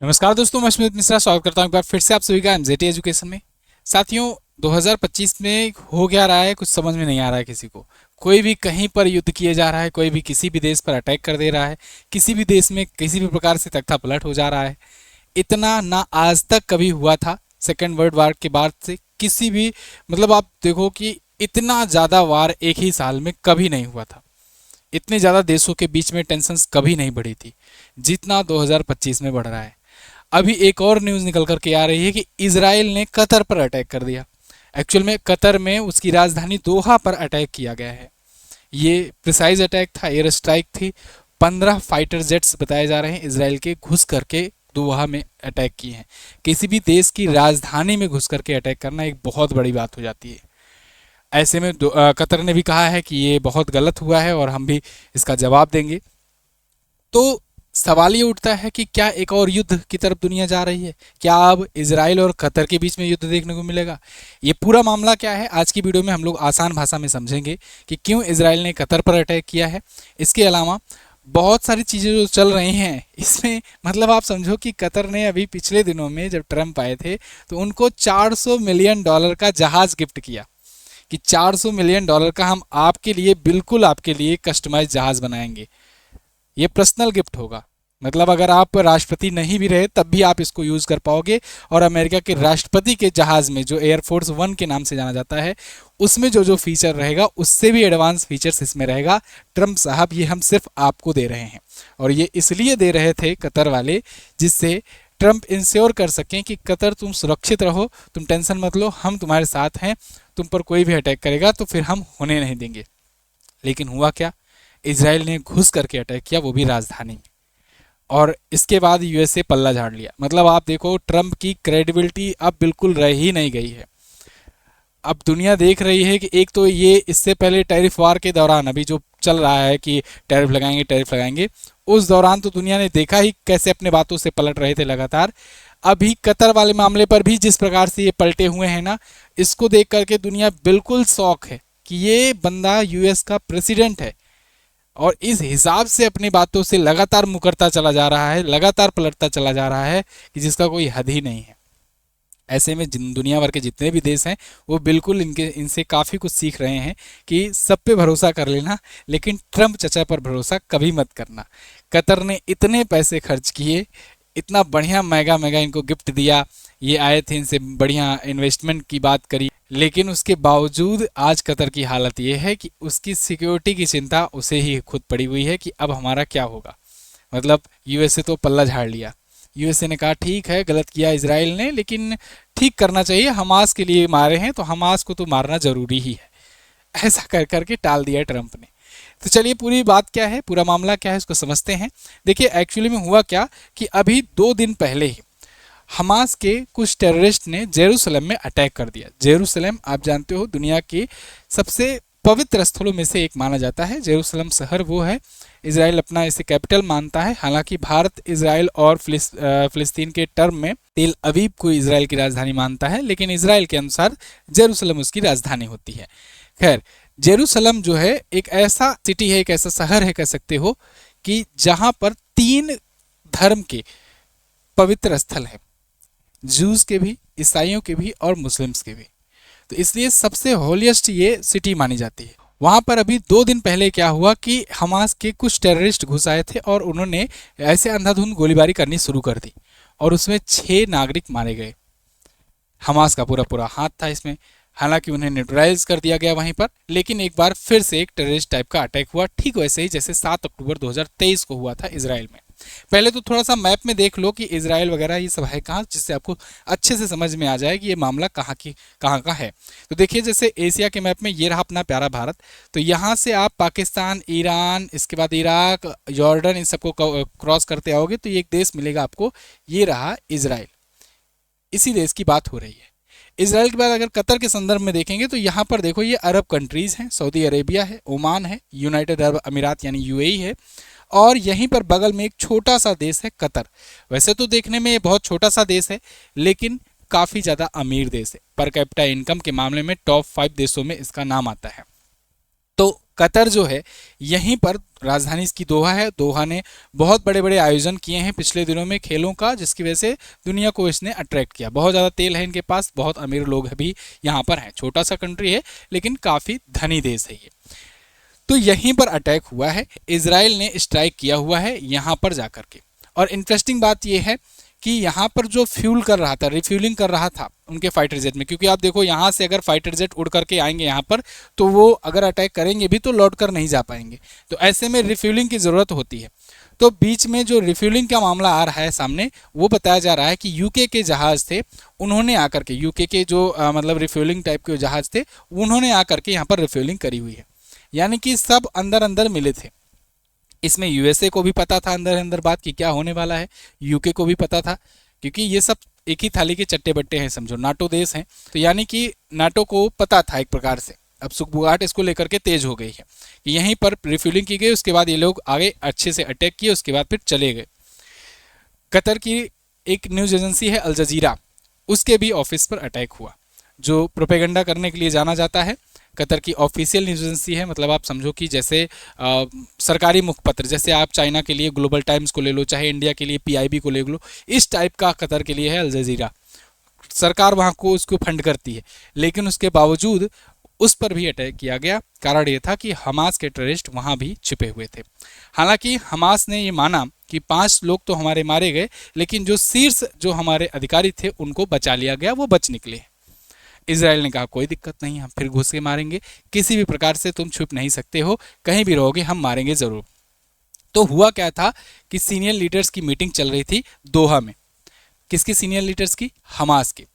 नमस्कार दोस्तों, मैं स्मित मिश्रा स्वागत करता हूं एक बार फिर से आप सभी का एमजेटी एजुकेशन में। साथियों, 2025 में हो क्या रहा है कुछ समझ में नहीं आ रहा है किसी को। कोई भी कहीं पर युद्ध किए जा रहा है, कोई भी किसी भी देश पर अटैक कर दे रहा है, किसी भी देश में किसी भी प्रकार से तख्ता पलट हो जा रहा है। इतना ना आज तक कभी हुआ था सेकेंड वर्ल्ड वार के बाद से किसी भी, मतलब आप देखो कि इतना ज़्यादा वार एक ही साल में कभी नहीं हुआ था। इतने ज़्यादा देशों के बीच में टेंशन्स कभी नहीं बढ़ी थी जितना 2025 में बढ़ रहा है। अभी एक और न्यूज़ निकल कर के आ रही है कि इजराइल ने कतर पर अटैक कर दिया। एक्चुअल में कतर में उसकी राजधानी दोहा पर अटैक किया गया है। ये प्रिसाइज अटैक था, एयर स्ट्राइक थी। 15 फाइटर जेट्स बताए जा रहे हैं इजराइल के घुस करके दोहा में अटैक किए हैं। किसी भी देश की राजधानी में घुस करके अटैक करना एक बहुत बड़ी बात हो जाती है। ऐसे में कतर ने भी कहा है कि ये बहुत गलत हुआ है और हम भी इसका जवाब देंगे। तो सवाल ये उठता है कि क्या एक और युद्ध की तरफ दुनिया जा रही है? क्या अब इसराइल और कतर के बीच में युद्ध देखने को मिलेगा? ये पूरा मामला क्या है, आज की वीडियो में हम लोग आसान भाषा में समझेंगे कि क्यों इसराइल ने कतर पर अटैक किया है। इसके अलावा बहुत सारी चीज़ें जो चल रही हैं इसमें, मतलब आप समझो कि कतर ने अभी पिछले दिनों में जब ट्रम्प आए थे तो उनको $400 मिलियन का जहाज़ गिफ्ट किया कि $400 मिलियन का हम आपके लिए, बिल्कुल आपके लिए कस्टमाइज जहाज़ बनाएंगे। ये पर्सनल गिफ्ट होगा, मतलब अगर आप राष्ट्रपति नहीं भी रहे तब भी आप इसको यूज़ कर पाओगे। और अमेरिका के राष्ट्रपति के जहाज़ में, जो एयरफोर्स वन के नाम से जाना जाता है, उसमें जो जो फीचर रहेगा उससे भी एडवांस फीचर्स इसमें रहेगा। ट्रम्प साहब ये हम सिर्फ आपको दे रहे हैं, और ये इसलिए दे रहे थे कतर वाले जिससे ट्रम्प इंश्योर कर सकें कि कतर तुम सुरक्षित रहो, तुम टेंशन मत लो, हम तुम्हारे साथ हैं, तुम पर कोई भी अटैक करेगा तो फिर हम होने नहीं देंगे। लेकिन हुआ क्या, इसराइल ने घुस करके अटैक किया, वो भी राजधानी में। और इसके बाद यूएसए पल्ला झाड़ लिया। मतलब आप देखो, ट्रम्प की क्रेडिबिलिटी अब बिल्कुल रह ही नहीं गई है। अब दुनिया देख रही है कि एक तो ये इससे पहले टैरिफ वार के दौरान अभी जो चल रहा है कि टैरिफ लगाएंगे, उस दौरान तो दुनिया ने देखा ही कैसे अपने बातों से पलट रहे थे लगातार। अभी कतर वाले मामले पर भी जिस प्रकार से ये पलटे हुए हैं ना, इसको देख करके दुनिया बिल्कुल शॉक है कि ये बंदा यूएस का प्रेसिडेंट है और इस हिसाब से अपनी बातों से लगातार मुकरता चला जा रहा है, लगातार पलटता चला जा रहा है कि जिसका कोई हद ही नहीं है। ऐसे में जिन दुनिया भर के जितने भी देश हैं वो बिल्कुल इनसे काफ़ी कुछ सीख रहे हैं कि सब पे भरोसा कर लेना, लेकिन ट्रम्प चचा पर भरोसा कभी मत करना। कतर ने इतने पैसे खर्च किए, इतना बढ़िया मेगा मेगा इनको गिफ्ट दिया, ये आए थे, इनसे बढ़िया इन्वेस्टमेंट की बात करी, लेकिन उसके बावजूद आज कतर की हालत ये है कि उसकी सिक्योरिटी की चिंता उसे ही खुद पड़ी हुई है कि अब हमारा क्या होगा। मतलब यूएसए तो पल्ला झाड़ लिया। यूएसए ने कहा ठीक है, गलत किया इसराइल ने, लेकिन ठीक करना चाहिए, हमास के लिए मारे हैं तो हमास को तो मारना जरूरी ही है। ऐसा कर करके टाल दिया ट्रंप ने। तो चलिए, पूरी बात क्या है, पूरा मामला क्या है, इसको समझते हैं। देखिए, एक्चुअली में हुआ क्या कि अभी 2 दिन पहले ही हमास के कुछ टेररिस्ट ने जेरूसलम में अटैक कर दिया। जेरूसलम आप जानते हो दुनिया के सबसे पवित्र स्थलों में से एक माना जाता है। जेरूसलम शहर वो है, इसराइल अपना इसे कैपिटल मानता है। हालांकि भारत इसराइल और फिलिस्तीन के टर्म में तेल अवीव को इसराइल की राजधानी मानता है, लेकिन इसराइल के अनुसार जेरूसलम उसकी राजधानी होती है। खैर, जेरूसलम जो है एक ऐसा सिटी है, एक ऐसा शहर है कह सकते हो, कि जहां पर 3 धर्म के पवित्र स्थल है, जूस के भी, ईसाइयों के भी और मुस्लिम्स के भी। तो इसलिए सबसे होलिएस्ट ये सिटी मानी जाती है। वहां पर अभी 2 दिन पहले क्या हुआ कि हमास के कुछ टेररिस्ट घुस आए थे और उन्होंने ऐसे अंधाधुंध गोलीबारी करनी शुरू कर दी और उसमें 6 नागरिक मारे गए। हमास का पूरा पूरा हाथ था इसमें। हालांकि उन्हें न्यूट्रलाइज कर दिया गया वहीं पर, लेकिन एक बार फिर से एक टेररिस्ट टाइप का अटैक हुआ, ठीक वैसे ही जैसे 7 अक्टूबर 2023 को हुआ था इसराइल में। पहले तो थोड़ा सा मैप में देख लो कि इसराइल वगैरह ये सब है कहाँ, जिससे आपको अच्छे से समझ में आ जाए कि ये मामला कहाँ का है। तो देखिए, जैसे एशिया के मैप में ये रहा अपना प्यारा भारत। तो यहाँ से आप पाकिस्तान, ईरान, इसके बाद इराक, जॉर्डन, इन सबको क्रॉस करते आओगे तो ये एक देश मिलेगा आपको, ये रहा इसराइल। इसी देश की बात हो रही है। इसराइल के बाद अगर कतर के संदर्भ में देखेंगे तो यहाँ पर देखो, ये अरब कंट्रीज़ हैं, सऊदी अरेबिया है, ओमान है, यूनाइटेड अरब अमीरात यानी यूएई है, और यहीं पर बगल में एक छोटा सा देश है कतर। वैसे तो देखने में ये बहुत छोटा सा देश है, लेकिन काफ़ी ज़्यादा अमीर देश है। पर कैपिटा इनकम के मामले में टॉप 5 देशों में इसका नाम आता है। तो कतर जो है यहीं पर, राजधानी इसकी दोहा है, दोहा ने बहुत बड़े बड़े आयोजन किए हैं पिछले दिनों में खेलों का, जिसकी वजह से दुनिया को इसने अट्रैक्ट किया। बहुत ज़्यादा तेल है इनके पास, बहुत अमीर लोग भी यहाँ पर हैं, छोटा सा कंट्री है लेकिन काफ़ी धनी देश है ये। तो यहीं पर अटैक हुआ है, इसराइल ने स्ट्राइक किया हुआ है यहाँ पर जाकर के। और इंटरेस्टिंग बात यह है कि यहाँ पर जो फ्यूल कर रहा था, रिफ्यूलिंग कर रहा था उनके फाइटर जेट में, क्योंकि आप देखो यहाँ से अगर फाइटर जेट उड़ करके आएंगे यहाँ पर, तो वो अगर अटैक करेंगे भी तो लौट कर नहीं जा पाएंगे, तो ऐसे में रिफ्यूलिंग की ज़रूरत होती है। तो बीच में जो रिफ्यूलिंग का मामला आ रहा है सामने, वो बताया जा रहा है कि यूके के जहाज़ थे, उन्होंने आकर के, यूके के जो मतलब रिफ्यूलिंग टाइप के जहाज़ थे, उन्होंने आकर के यहाँ पर रिफ्यूलिंग करी हुई है। यानी कि सब अंदर अंदर मिले थे। इसमें यूएसए को भी पता था अंदर अंदर बात कि क्या होने वाला है, यूके को भी पता था, क्योंकि ये सब एक ही थाली के चट्टे बट्टे हैं, समझो नाटो देश हैं। तो यानी कि नाटो को पता था एक प्रकार से, अब सुखबुगाहट इसको लेकर के तेज हो गई है कि यहीं पर रिफ्यूलिंग की गई, उसके बाद ये लोग आगे अच्छे से अटैक किए, उसके बाद फिर चले गए। कतर की एक न्यूज़ एजेंसी है अल जजीरा, उसके भी ऑफिस पर अटैक हुआ, जो प्रोपेगेंडा करने के लिए जाना जाता है। कतर की ऑफिशियल न्यूज़ एजेंसी है, मतलब आप समझो कि जैसे सरकारी मुखपत्र, जैसे आप चाइना के लिए ग्लोबल टाइम्स को ले लो, चाहे इंडिया के लिए पीआईबी को ले लो, इस टाइप का कतर के लिए है अल जजीरा। सरकार वहाँ को उसको फंड करती है, लेकिन उसके बावजूद उस पर भी अटैक किया गया। कारण ये था कि हमास के टेररिस्ट वहाँ भी छिपे हुए थे। हालांकि हमास ने ये माना कि 5 लोग तो हमारे मारे गए, लेकिन जो शीर्ष जो हमारे अधिकारी थे उनको बचा लिया गया, वो बच निकले। इसराइल ने कहा कोई दिक्कत नहीं, हम फिर घुस के मारेंगे, किसी भी प्रकार से तुम छुप नहीं सकते हो, कहीं भी रहोगे हम मारेंगे ज़रूर। तो हुआ क्या था कि सीनियर लीडर्स की मीटिंग चल रही थी दोहा में। किसकी सीनियर लीडर्स की? हमास की।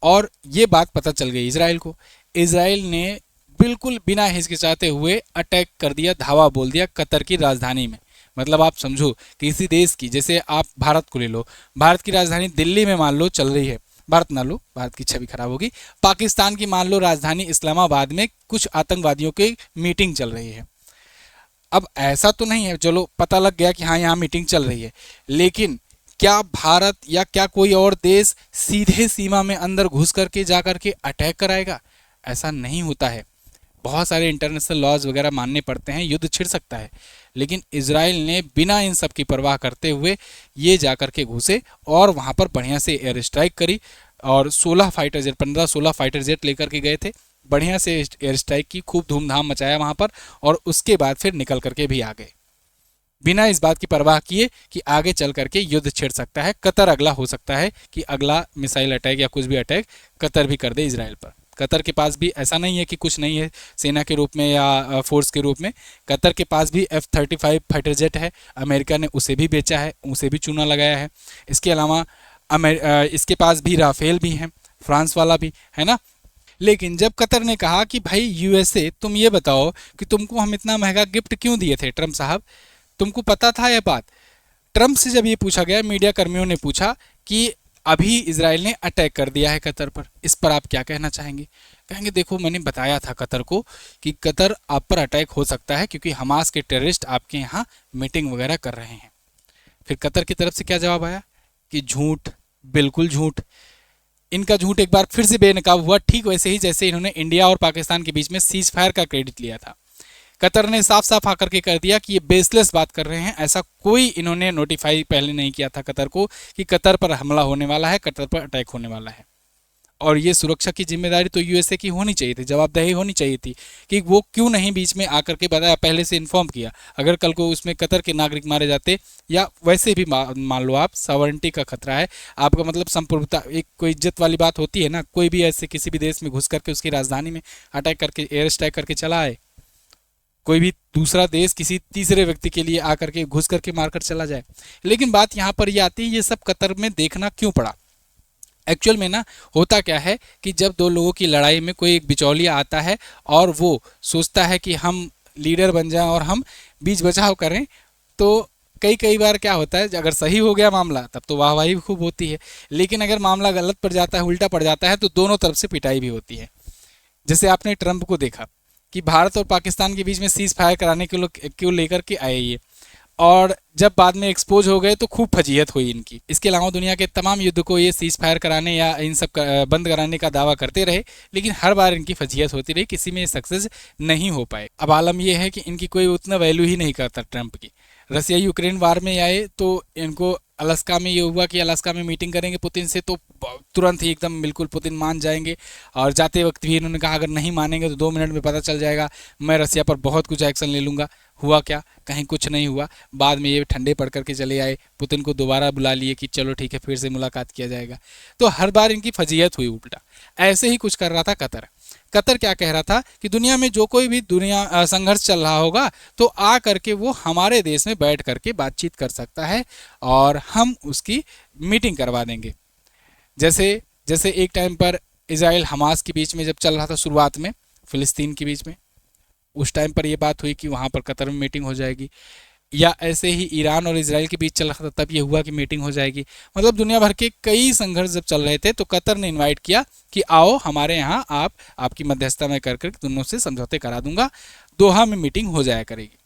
और ये बात पता चल गई इसराइल को। इसराइल ने बिल्कुल बिना हिचकिचाते हुए अटैक कर दिया, धावा बोल दिया कतर की राजधानी में। मतलब आप समझो किसी देश की, जैसे आप भारत को ले लो, भारत की राजधानी दिल्ली में मान लो चल रही है, भारत ना लो, भारत की छवि खराब होगी, पाकिस्तान की मान लो राजधानी इस्लामाबाद में कुछ आतंकवादियों की मीटिंग चल रही है। अब ऐसा तो नहीं है, चलो पता लग गया कि हाँ यहाँ मीटिंग चल रही है, लेकिन क्या भारत या क्या कोई और देश सीधे सीमा में अंदर घुस करके जा करके अटैक कराएगा? ऐसा नहीं होता है। बहुत सारे इंटरनेशनल लॉज वगैरह मानने पड़ते हैं, युद्ध छिड़ सकता है, लेकिन इसराइल ने बिना इन सब की परवाह करते हुए ये जा करके घुसे और वहाँ पर बढ़िया से एयर स्ट्राइक करी। और 16 फाइटर जेट, 15-16 फाइटर जेट लेकर के गए थे, बढ़िया से एयर स्ट्राइक की, खूब धूमधाम मचाया वहाँ पर, और उसके बाद फिर निकल करके भी आ गए, बिना इस बात की परवाह किए कि आगे चल करके युद्ध छिड़ सकता है। कतर अगला हो सकता है कि अगला मिसाइल अटैक या कुछ भी अटैक कतर भी कर दे इसराइल पर। कतर के पास भी ऐसा नहीं है कि कुछ नहीं है सेना के रूप में या फोर्स के रूप में। कतर के पास भी F-35 फाइटर जेट है, अमेरिका ने उसे भी बेचा है, उसे भी चूना लगाया है। इसके अलावा इसके पास भी राफेल भी हैं, फ्रांस वाला भी है ना। लेकिन जब कतर ने कहा कि भाई यूएसए तुम ये बताओ कि तुमको हम इतना महंगा गिफ्ट क्यों दिए थे ट्रम्प साहब, तुमको पता था यह बात? ट्रम्प से जब ये पूछा गया, मीडिया कर्मियों ने पूछा कि अभी इसराइल ने अटैक कर दिया है कतर पर, इस पर आप क्या कहना चाहेंगे? कहेंगे देखो मैंने बताया था कतर को कि कतर आप पर अटैक हो सकता है क्योंकि हमास के टेररिस्ट आपके यहाँ मीटिंग वगैरह कर रहे हैं। फिर कतर की तरफ से क्या जवाब आया कि झूठ, बिल्कुल झूठ। इनका झूठ एक बार फिर से बेनकाब हुआ, ठीक वैसे ही जैसे इन्होंने इंडिया और पाकिस्तान के बीच में सीज फायर का क्रेडिट लिया था। कतर ने साफ साफ आकर के कर दिया कि ये बेसलेस बात कर रहे हैं। ऐसा कोई इन्होंने नोटिफाई पहले नहीं किया था कतर को कि कतर पर हमला होने वाला है, कतर पर अटैक होने वाला है। और ये सुरक्षा की जिम्मेदारी तो यूएसए की होनी चाहिए थी, जवाबदेही होनी चाहिए थी कि वो क्यों नहीं बीच में आकर के बताया, पहले से इन्फॉर्म किया। अगर कल को उसमें कतर के नागरिक मारे जाते, या वैसे भी मान लो आप सॉवरेनिटी का खतरा है, आपका मतलब संप्रभुता, एक कोई इज्जत वाली बात होती है ना, कोई भी ऐसे किसी भी देश में घुस करके उसकी राजधानी में अटैक करके, एयर स्ट्राइक करके चला आए, कोई भी दूसरा देश किसी तीसरे व्यक्ति के लिए आकर के घुस करके मारकर चला जाए। लेकिन बात यहाँ पर ये आती है, ये सब कतर में देखना क्यों पड़ा? एक्चुअल में ना होता क्या है कि जब दो लोगों की लड़ाई में कोई एक बिचौलिया आता है और वो सोचता है कि हम लीडर बन जाएं और हम बीच बचाव करें, तो कई कई बार क्या होता है, अगर सही हो गया मामला तब तो वाहवाही खूब होती है, लेकिन अगर मामला गलत पड़ जाता है, उल्टा पड़ जाता है, तो दोनों तरफ से पिटाई भी होती है। जैसे आपने ट्रंप को देखा कि भारत और पाकिस्तान के बीच में सीज फायर कराने के क्यों लेकर के आए ये। और जब बाद में एक्सपोज हो गए तो खूब फजीहत हुई इनकी। इसके अलावा दुनिया के तमाम युद्ध को ये सीज फायर कराने या इन सब बंद कराने का दावा करते रहे, लेकिन हर बार इनकी फजीहत होती रही, किसी में सक्सेस नहीं हो पाए। अब आलम यह है कि इनकी कोई उतना वैल्यू ही नहीं करता ट्रंप की। रसिया यूक्रेन वार में आए तो इनको अलास्का में ये हुआ कि अलास्का में मीटिंग करेंगे पुतिन से, तो तुरंत ही एकदम बिल्कुल पुतिन मान जाएंगे। और जाते वक्त भी इन्होंने कहा अगर नहीं मानेंगे तो 2 मिनट में पता चल जाएगा, मैं रसिया पर बहुत कुछ एक्शन ले लूँगा। हुआ क्या? कहीं कुछ नहीं हुआ। बाद में ये ठंडे पड़ करके चले आए, पुतिन को दोबारा बुला लिए कि चलो ठीक है फिर से मुलाकात किया जाएगा। तो हर बार इनकी फजीहत हुई उल्टा। ऐसे ही कुछ कर रहा था कतर। कतर क्या कह रहा था कि दुनिया में जो कोई भी संघर्ष चल रहा होगा तो आ करके वो हमारे देश में बैठ करके बातचीत कर सकता है और हम उसकी मीटिंग करवा देंगे। जैसे जैसे एक टाइम पर इजराइल हमास के बीच में जब चल रहा था शुरुआत में, फिलिस्तीन के बीच में, उस टाइम पर यह बात हुई कि वहाँ पर कतर में मीटिंग हो जाएगी। या ऐसे ही ईरान और इजराइल के बीच चल रहा था, तब ये हुआ कि मीटिंग हो जाएगी। मतलब दुनिया भर के कई संघर्ष जब चल रहे थे तो कतर ने इनवाइट किया कि आओ हमारे यहाँ, आपकी मध्यस्थता में कर दोनों से समझौते करा दूंगा, दोहा में मीटिंग हो जाया करेगी।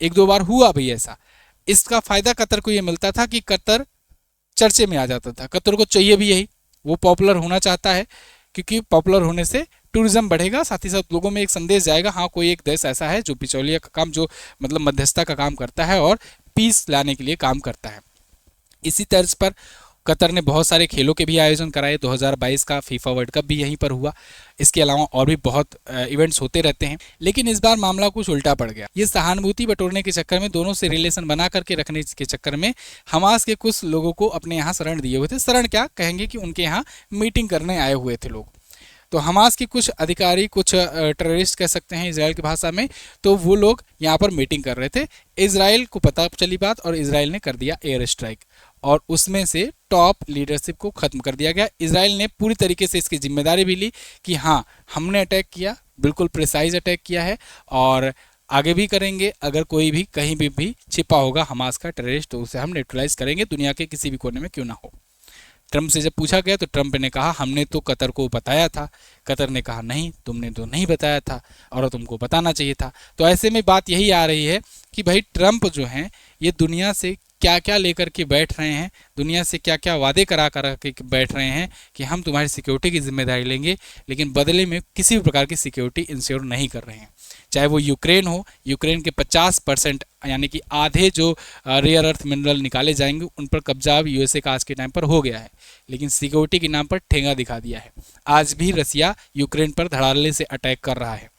1-2 बार हुआ भी ऐसा। इसका फायदा कतर को ये मिलता था कि कतर चर्चे में आ जाता था। कतर को चाहिए भी यही, वो पॉपुलर होना चाहता है, क्योंकि पॉपुलर होने से टूरिज्म बढ़ेगा, साथ ही साथ लोगों में एक संदेश जाएगा, हाँ कोई एक देश ऐसा है जो बिचौलिया का काम, जो मतलब मध्यस्थता का काम करता है और पीस लाने के लिए काम करता है। इसी तर्ज पर कतर ने बहुत सारे खेलों के भी आयोजन कराए। 2022 का फीफा वर्ल्ड कप भी यहीं पर हुआ। इसके अलावा और भी बहुत इवेंट्स होते रहते हैं। लेकिन इस बार मामला कुछ उल्टा पड़ गया। ये सहानुभूति बटोरने के चक्कर में, दोनों से रिलेशन बना करके रखने के चक्कर में हमास के कुछ लोगों को अपने यहाँ शरण दिए हुए थे। शरण क्या कहेंगे कि उनके यहाँ मीटिंग करने आए हुए थे लोग। तो हमास के कुछ अधिकारी, कुछ टेररिस्ट कह सकते हैं इजराइल की भाषा में, तो वो लोग यहाँ पर मीटिंग कर रहे थे। इजराइल को पता चली बात और इजराइल ने कर दिया एयर स्ट्राइक और उसमें से टॉप लीडरशिप को खत्म कर दिया गया। इजराइल ने पूरी तरीके से इसकी जिम्मेदारी भी ली कि हाँ हमने अटैक किया, बिल्कुल प्रिसाइज अटैक किया है और आगे भी करेंगे। अगर कोई भी कहीं भी छिपा होगा हमास का टेररिस्ट तो उसे हम न्यूट्रलाइज करेंगे, दुनिया के किसी भी कोने में क्यों ना हो। ट्रंप से जब पूछा गया तो ट्रंप ने कहा हमने तो कतर को बताया था। कतर ने कहा नहीं, तुमने तो नहीं बताया था और तुमको बताना चाहिए था। तो ऐसे में बात यही आ रही है कि भाई ट्रंप जो हैं ये दुनिया से क्या क्या लेकर के बैठ रहे हैं, दुनिया से क्या क्या वादे करा के बैठ रहे हैं कि हम तुम्हारी सिक्योरिटी की जिम्मेदारी लेंगे, लेकिन बदले में किसी भी प्रकार की सिक्योरिटी इंश्योर नहीं कर रहे हैं। चाहे वो यूक्रेन हो, यूक्रेन के 50% यानी कि आधे जो रेयर अर्थ मिनरल निकाले जाएंगे उन पर कब्जा अब यूएसए का आज के टाइम पर हो गया है, लेकिन सिक्योरिटी के नाम पर ठेंगा दिखा दिया है। आज भी रसिया यूक्रेन पर धड़ल्ले से अटैक कर रहा है।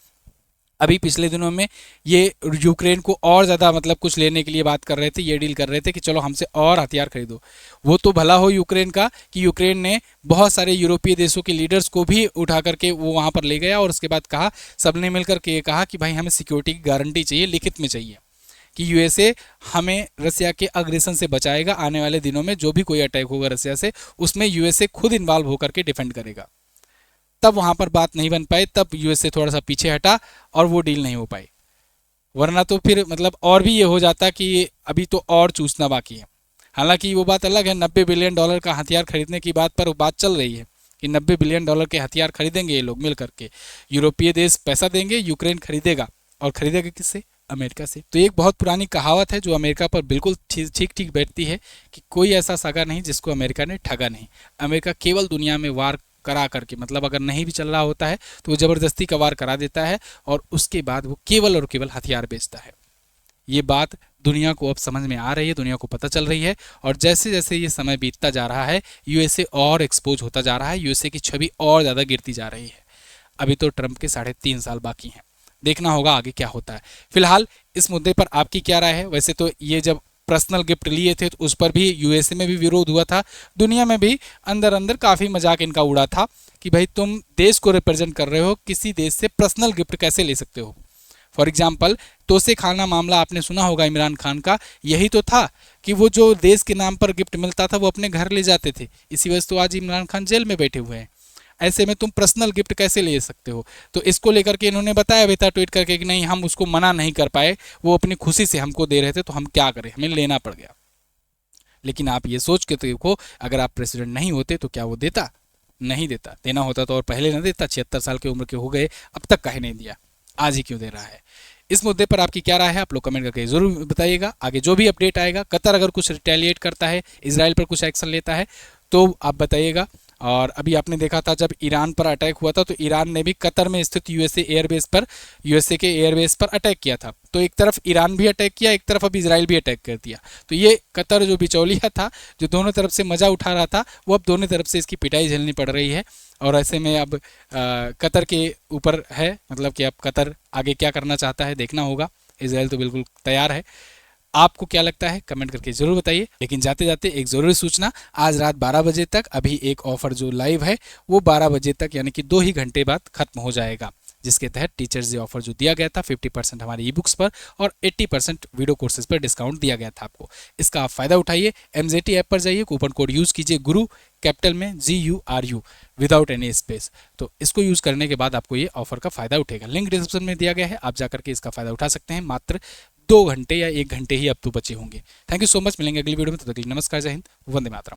अभी पिछले दिनों में ये यूक्रेन को और ज़्यादा मतलब कुछ लेने के लिए बात कर रहे थे, ये डील कर रहे थे कि चलो हमसे और हथियार खरीदो। वो तो भला हो यूक्रेन का कि यूक्रेन ने बहुत सारे यूरोपीय देशों के लीडर्स को भी उठा करके वो वहाँ पर ले गया और उसके बाद कहा, सबने मिलकर के ये कहा कि भाई हमें सिक्योरिटी की गारंटी चाहिए, लिखित में चाहिए कि यूएसए हमें रसिया के अग्रेशन से बचाएगा। आने वाले दिनों में जो भी कोई अटैक होगा रसिया से, उसमें यूएसए खुद इन्वॉल्व होकर के डिफेंड करेगा। तब वहाँ पर बात नहीं बन पाई, तब यूएसए थोड़ा सा पीछे हटा और वो डील नहीं हो पाई। वरना तो फिर मतलब और भी ये हो जाता कि अभी तो और चूसना बाकी है। हालांकि वो बात अलग है, $90 बिलियन का हथियार खरीदने की बात पर बात चल रही है कि $90 बिलियन के हथियार खरीदेंगे ये लोग मिल करके। यूरोपीय देश पैसा देंगे, यूक्रेन खरीदेगा और खरीदेगा किससे? अमेरिका से। तो एक बहुत पुरानी कहावत है जो अमेरिका पर बिल्कुल ठीक ठीक बैठती है कि कोई ऐसा सगा नहीं जिसको अमेरिका ने ठगा नहीं। अमेरिका केवल दुनिया में वार करा करके, मतलब अगर नहीं भी चल रहा होता है तो वो ज़बरदस्ती का वार करा देता है और उसके बाद वो केवल और केवल हथियार बेचता है। ये बात दुनिया को अब समझ में आ रही है, दुनिया को पता चल रही है और जैसे जैसे ये समय बीतता जा रहा है यूएसए और एक्सपोज होता जा रहा है, यूएसए की छवि और ज़्यादा गिरती जा रही है। अभी तो ट्रंप के 3.5 साल बाकी हैं, देखना होगा आगे क्या होता है। फिलहाल इस मुद्दे पर आपकी क्या राय है? वैसे तो ये जब पर्सनल गिफ्ट लिए थे तो उस पर भी यूएसए में भी विरोध हुआ था, दुनिया में भी अंदर अंदर काफ़ी मजाक इनका उड़ा था कि भाई तुम देश को रिप्रेजेंट कर रहे हो, किसी देश से पर्सनल गिफ्ट कैसे ले सकते हो। फॉर एग्जाम्पल तोसे खाना मामला आपने सुना होगा इमरान खान का, यही तो था कि वो जो देश के नाम पर गिफ्ट मिलता था वो अपने घर ले जाते थे। इसी वजह से तो आज इमरान खान जेल में बैठे हुए हैं। ऐसे में तुम पर्सनल गिफ्ट कैसे ले सकते हो? तो इसको लेकर के इन्होंने बताया भी था ट्वीट करके कि नहीं हम उसको मना नहीं कर पाए, वो अपनी खुशी से हमको दे रहे थे तो हम क्या करें, हमें लेना पड़ गया। लेकिन आप ये सोच के देखो, अगर आप प्रेसिडेंट नहीं होते तो क्या वो देता? नहीं देता। देना होता तो और पहले ना देता, 76 साल की उम्र के हो गए, अब तक काहे नहीं दिया, आज ही क्यों दे रहा है? इस मुद्दे पर आपकी क्या राय है आप लोग कमेंट करके जरूर बताइएगा। आगे जो भी अपडेट आएगा, कतर अगर कुछ रिटेलिएट करता है, इसराइल पर कुछ एक्शन लेता है तो आप बताइएगा। और अभी आपने देखा था जब ईरान पर अटैक हुआ था तो ईरान ने भी कतर में स्थित यूएसए के एयरबेस पर अटैक किया था। तो एक तरफ ईरान भी अटैक किया, एक तरफ अब इसराइल भी अटैक कर दिया। तो ये कतर जो बिचौलिया था, जो दोनों तरफ से मजा उठा रहा था, वो अब दोनों तरफ से इसकी पिटाई झेलनी पड़ रही है। और ऐसे में अब कतर के ऊपर है, मतलब कि अब कतर आगे क्या करना चाहता है देखना होगा। इसराइल तो बिल्कुल तैयार है। आपको क्या लगता है कमेंट करके जरूर बताइए। लेकिन जाते जाते एक जरूरी सूचना, आज रात 12 बजे तक अभी एक ऑफर जो लाइव है वो 12 बजे तक यानी कि 2 ही घंटे बाद खत्म हो जाएगा, जिसके तहत टीचर्स डे ऑफर जो दिया गया था 50% हमारे ई बुक्स पर और 80% वीडियो कोर्सेज पर डिस्काउंट दिया गया था आपको। इसका आप फायदा उठाइए। एमजेटी ऐप पर जाइए, कूपन कोड यूज कीजिए गुरु, कैपिटल में GURU विदाउट एनी स्पेस। तो इसको यूज करने के बाद आपको ये ऑफर का फायदा उठेगा। लिंक डिस्क्रिप्शन में दिया गया है, आप जाकर के इसका फायदा उठा सकते हैं। मात्र 2 घंटे या 1 घंटे ही अब तो बचे होंगे। थैंक यू सो मच, मिलेंगे अगली वीडियो में। तब तक के लिए नमस्कार, जय हिंद, वंदे मातरम।